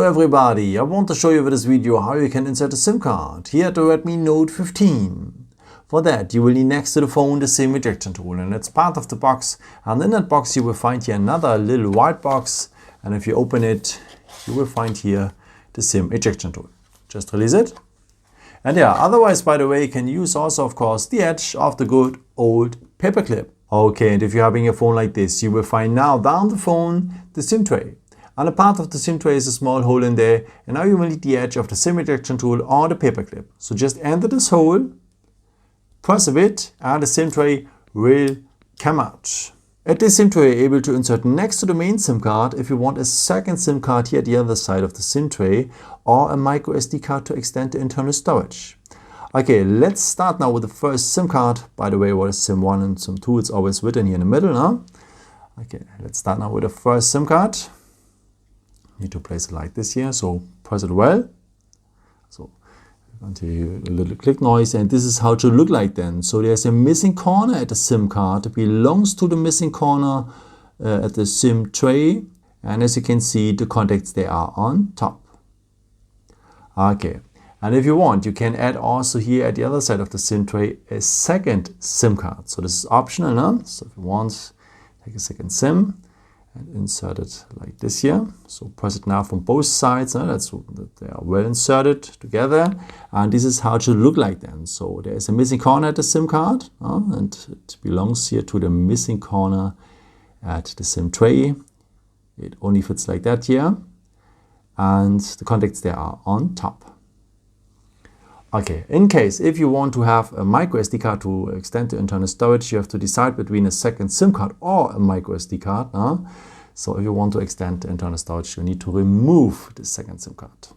everybody, I want to show you with this video how you can insert a SIM card here at the Redmi Note 15. For that you will need next to the phone the SIM ejection tool, and it's part of the box, and in that box you will find here another little white box, and if you open it you will find here the SIM ejection tool. Just release it. And yeah, otherwise, by the way, you can use also of course the edge of the good old paperclip. Okay, and if you're having a phone like this, you will find now down the phone the SIM tray. And a part of the SIM tray is a small hole in there, and now you will need the edge of the SIM ejection tool or the paperclip. So just enter this hole, press a bit, and the SIM tray will come out. At this SIM tray, you're able to insert next to the main SIM card if you want a second SIM card here at the other side of the SIM tray, or a microSD card to extend the internal storage. Okay, let's start now with the first SIM card. By the way, what is SIM 1 and SIM 2? It's always written here in the middle, huh? Okay, let's start now with the first SIM card. Need to place it like this here, so press it well. So until you hear a little click noise, and this is how it should look like then. So there's a missing corner at the SIM card. It belongs to the missing corner at the SIM tray, and as you can see, the contacts they are on top. Okay, and if you want, you can add also here at the other side of the SIM tray a second SIM card. So this is optional, huh? So if you want, take a second SIM and insert it like this here. So press it now from both sides, that's that they are well inserted together, and this is how it should look like then. So there is a missing corner at the SIM card, and it belongs here to the missing corner at the SIM tray. It only fits like that here, and the contacts there are on top. Okay, in case if you want to have a microSD card to extend the internal storage, you have to decide between a second SIM card or a microSD card. So if you want to extend the internal storage, you need to remove the second SIM card.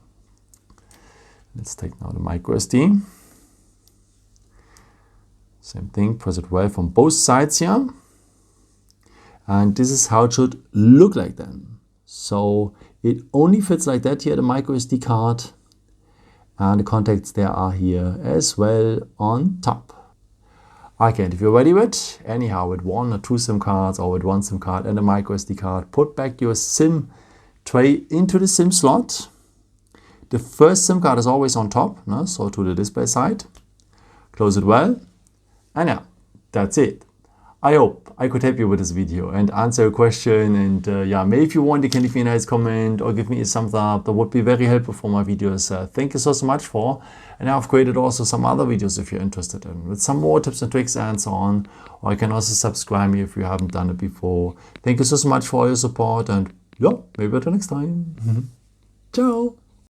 Let's take now the microSD. Same thing, press it well from both sides here. And this is how it should look like then. So it only fits like that here, the microSD card. And the contacts there are here as well on top. Okay, and if you're ready with, anyhow, with one or two SIM cards or with one SIM card and a microSD card, put back your SIM tray into the SIM slot. The first SIM card is always on top, so to the display side. Close it well, and yeah, that's it. I hope I could help you with this video and answer your question, and yeah, maybe if you want, you can leave me a nice comment or give me a thumbs up. That would be very helpful for my videos. Thank you so much for, and I've created also some other videos if you're interested in, with some more tips and tricks and so on, or you can also subscribe me if you haven't done it before. Thank you so much for all your support, and yeah, maybe until next time. Ciao!